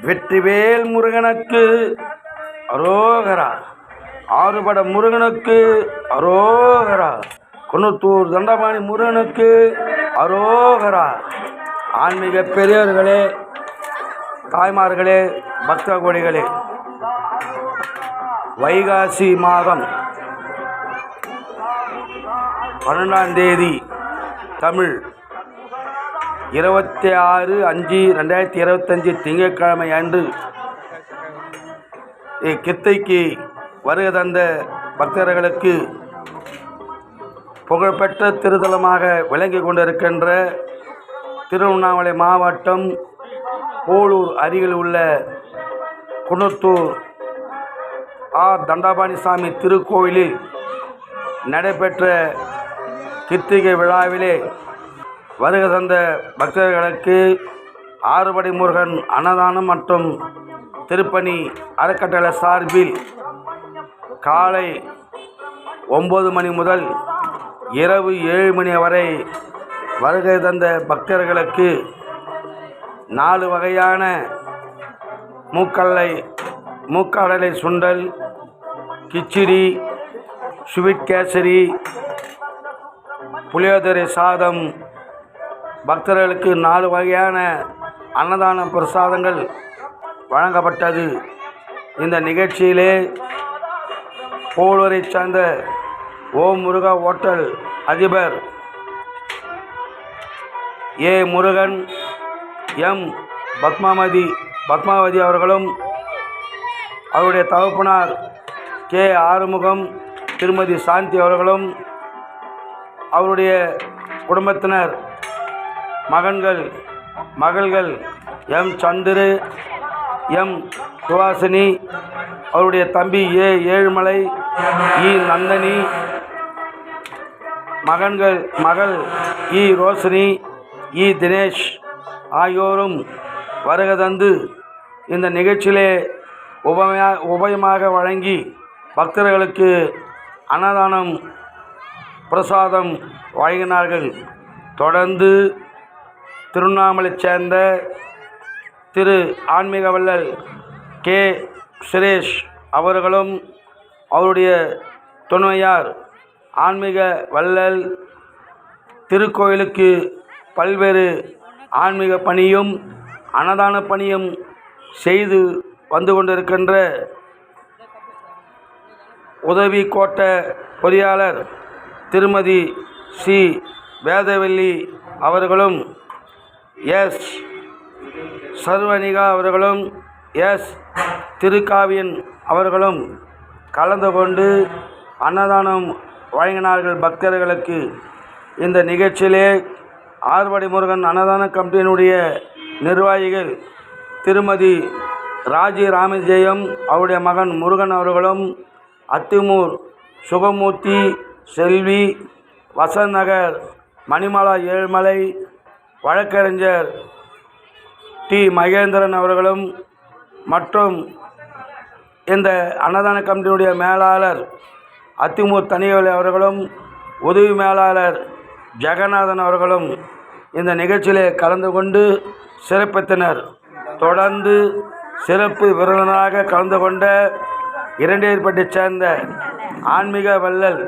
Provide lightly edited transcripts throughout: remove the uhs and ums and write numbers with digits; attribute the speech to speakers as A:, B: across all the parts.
A: வெற்றிவேல் முருகனுக்கு அரோகரா. ஆறுபட முருகனுக்கு அரோகரா. குன்னத்தூர் தண்டபாணி முருகனுக்கு அரோகரா. ஆன்மீக பெரியவர்களே, தாய்மார்களே, பக்த கோடிகளே, வைகாசி மாதம் 12ஆம் தேதி தமிழ் 26/5/2025 திங்கட்கிழமை அன்று கித்தைக்கு வருகை தந்த பக்தர்களுக்கு புகழ்பெற்ற திருத்தலமாக விளங்கி கொண்டிருக்கின்ற திருவண்ணாமலை மாவட்டம் போலூர் அருகில் உள்ள குன்னத்தூர் தண்டபாணிசாமி திருக்கோயிலில் நடைபெற்ற கிருத்திகை விழாவிலே வருகை தந்த பக்தர்களுக்கு ஆறுபடை முருகன் அன்னதானம் மற்றும் திருப்பணி அறக்கட்டளை சார்பில் காலை 9 மணி முதல் இரவு 7 மணி வரை வருகை தந்த பக்தர்களுக்கு 4 வகையான மூக்கடலை சுண்டல், கிச்சிடி, ஸ்வீட் கேசரி, புளியோதரை சாதம், பக்தர்களுக்கு 4 வகையான அன்னதான பிரசாதங்கள் வழங்கப்பட்டது. இந்த நிகழ்ச்சியிலே போலூரை சார்ந்த ஓம் முருகா ஹோட்டல் அதிபர் ஏ முருகன், எம் பத்மாவதி அவர்களும், அவருடைய தகப்பனார் கே ஆறுமுகம், திருமதி சாந்தி அவர்களும், அவருடைய குடும்பத்தினர் மகள்கள் எம் சந்திரு, எம் சுவாசினி, அவருடைய தம்பி ஏ ஏழுமலை, இ நந்தனி, மகள் இ ரோஷினி, இ தினேஷ் ஆகியோரும் வருகை தந்து இந்த நிகழ்ச்சியிலே உபயமாக வழங்கி பக்தர்களுக்கு அன்னதானம் பிரசாதம் வழங்கினார்கள். தொடர்ந்து திருவண்ணாமலை சேர்ந்த திரு ஆன்மீக வள்ளல் கே சுரேஷ் அவர்களும், அவருடைய துணையார் ஆன்மீக வள்ளல் திருக்கோயிலுக்கு பல்வேறு ஆன்மீக பணியும் அன்னதான பணியும் செய்து வந்து கொண்டிருக்கின்ற உதவி கோட்ட பொறியாளர் திருமதி சி வேதவல்லி அவர்களும், எஸ் சர்வனிகா அவர்களும், எஸ் திருக்காவியன் அவர்களும் கலந்து கொண்டு அன்னதானம் வழங்கினார்கள் பக்தர்களுக்கு. இந்த நிகழ்ச்சியிலே ஆறுபடை முருகன் அன்னதான கமிட்டியினுடைய நிர்வாகிகள் திருமதி ராஜி ராமஜெயம், அவருடைய மகன் முருகன் அவர்களும், அத்திமூர் சுகமூர்த்தி, செல்வி, வசந்த் நகர் மணிமாலா ஏழுமலை, வழக்கறிஞர் டி மகேந்திரன் அவர்களும் மற்றும் இந்த அன்னதான கமிட்டியினுடைய மேலாளர் அத்திமூர் தனியவலை அவர்களும், உதவி மேலாளர் ஜெகநாதன் அவர்களும் இந்த நிகழ்ச்சியிலே கலந்து கொண்டு சிறப்பித்தனர். தொடர்ந்து சிறப்பு விருந்தினராக கலந்து கொண்ட இரண்டேற்பட்டை சேர்ந்த ஆன்மீக வள்ளல்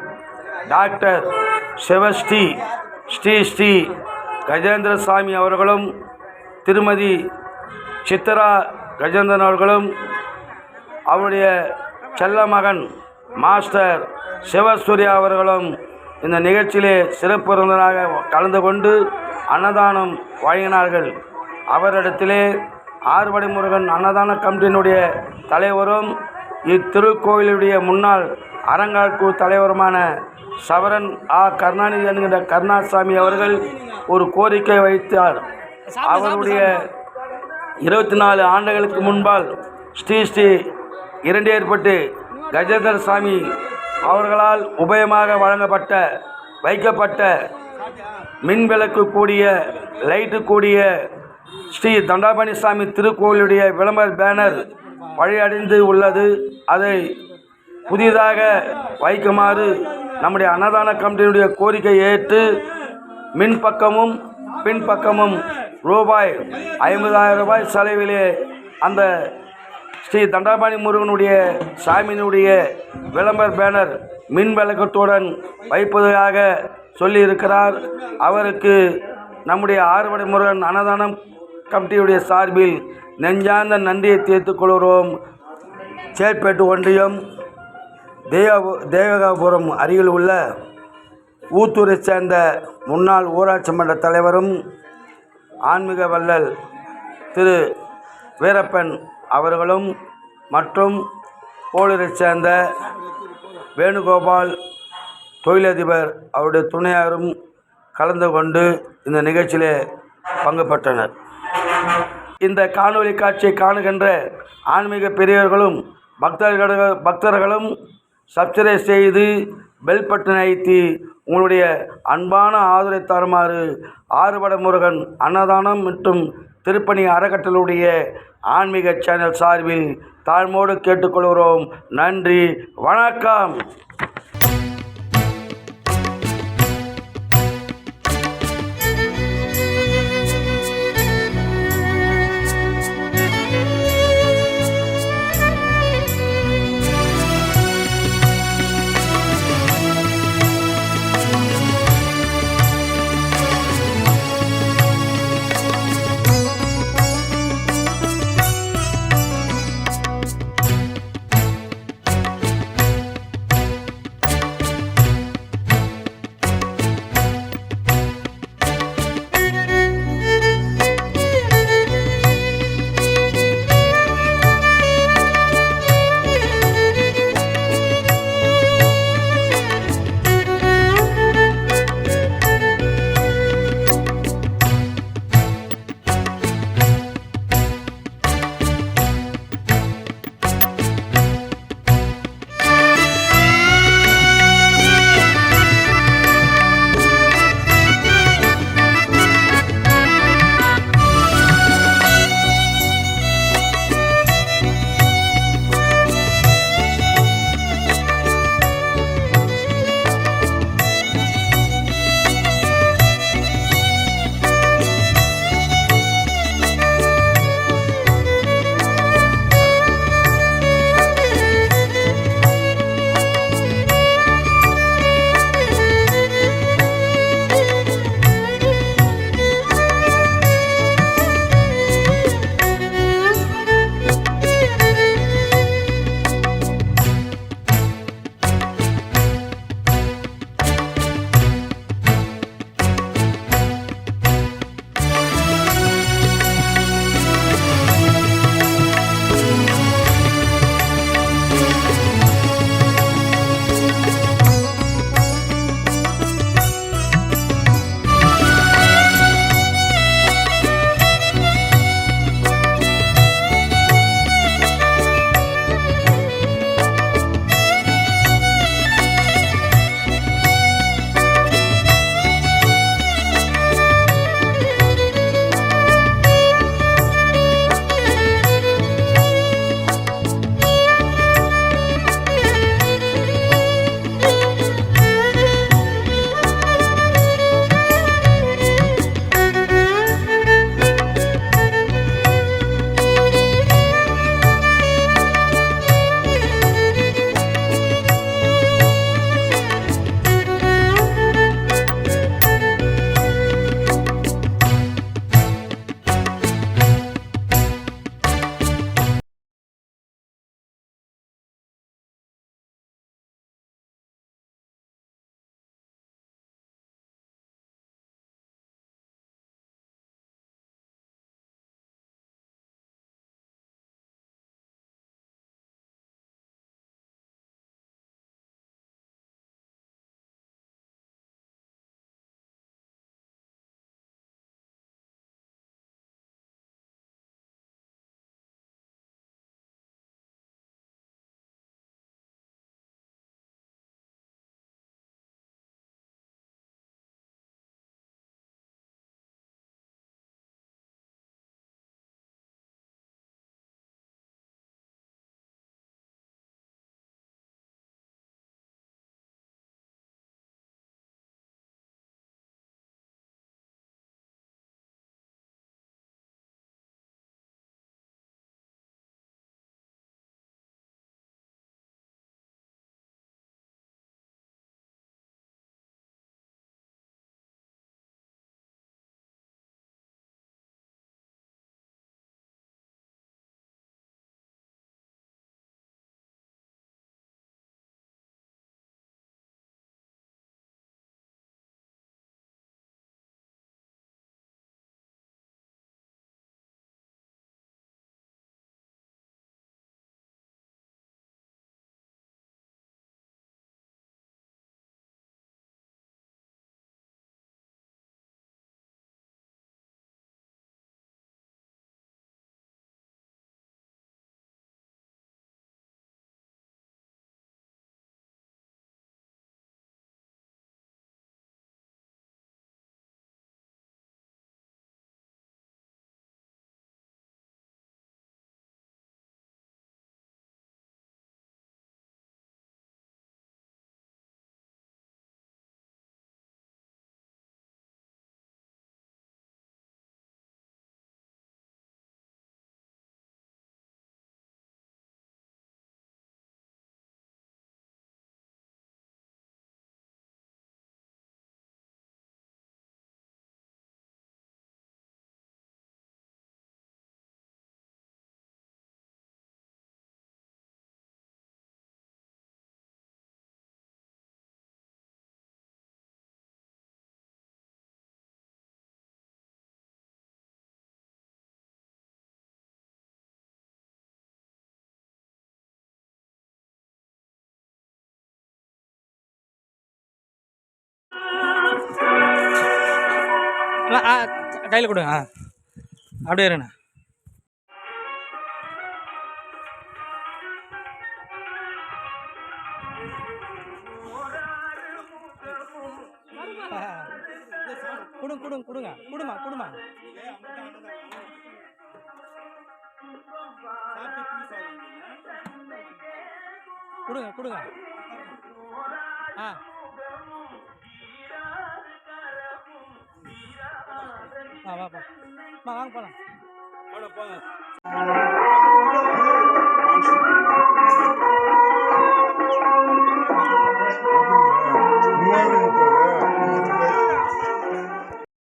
A: டாக்டர் சிவஸ்ரீ ஸ்ரீ கஜேந்திரசாமி அவர்களும், திருமதி சித்ரா கஜேந்திரன் அவர்களும், அவருடைய செல்ல மகன் மாஸ்டர் சிவசூர்யா அவர்களும் இந்த நிகழ்ச்சியிலே சிறப்பு விருந்தினராக கலந்து கொண்டு அன்னதானம் வழங்கினார்கள். அவரிடத்திலே ஆறுபடை முருகன் அன்னதான கமிட்டியினுடைய தலைவரும் இத்திருக்கோயிலுடைய முன்னாள் அறங்காப்பு தலைவருமான சவரன் கருணாநிதி என்கின்ற கருணாசாமி அவர்கள் ஒரு கோரிக்கை வைத்தார். அவருடைய 24 ஆண்டுகளுக்கு முன்பால் ஸ்ரீ இரண்டேற்பட்டு கஜேந்திர சாமி அவர்களால் உபயமாக வைக்கப்பட்ட மின்விளக்கு கூடிய லைட்டு கூடிய ஸ்ரீ தண்டபாணிசாமி திருக்கோயிலுடைய விளம்பர பேனர் பழையடைந்து உள்ளது. அதை புதிதாக வைக்குமாறு நம்முடைய அன்னதான கமிட்டியினுடைய கோரிக்கை ஏற்று மின்பக்கமும் பின்பக்கமும் ரூபாய் 50,000 செலவிலே அந்த ஸ்ரீ தண்டாபாணி முருகனுடைய சாமியினுடைய விளம்பர பேனர் மின் விளக்கத்துடன் வைப்பதாக சொல்லியிருக்கிறார். அவருக்கு நம்முடைய ஆறுபடை முருகன் அன்னதானம் கமிட்டியுடைய சார்பில் நெஞ்சார்ந்த நன்றியை தெரிவித்துக் கொள்கிறோம். சேட்பேட்டு ஒன்றியம் தேவகாபுரம் அருகில் உள்ள ஊத்தூரை சேர்ந்த முன்னாள் ஊராட்சி மன்ற தலைவரும் ஆன்மீக வள்ளல் திரு வீரப்பன் அவர்களும் மற்றும் போலூரை சேர்ந்த வேணுகோபால் தொழிலதிபர் அவருடைய துணையாரும் கலந்து கொண்டு இந்த நிகழ்ச்சியிலே பங்கு பெற்றனர். இந்த காணொளி காட்சியை காணுகின்ற ஆன்மீக பெரியவர்களும் பக்தர்களும் சப்ஸ்கிரைப் செய்து பெல் பட்டனை அழுத்தி உங்களுடைய அன்பான ஆதரவை தருமாறு ஆறுபடை முருகன் அன்னதானம் மற்றும் திருப்பணி அறக்கட்டளையுடைய ஆன்மீக சேனல் சார்பில் தாழ்மையோடு கேட்டுக்கொள்கிறோம். நன்றி, வணக்கம்.
B: கையில் கொடுங்க. அப்படியே இருங்கண்ணா. கொடுங்க கொடுங்க கொடுங்க கொடுமா கொடுமா. கொடுங்க கொடுங்க. வாப்பா வாங்க போகலாம்.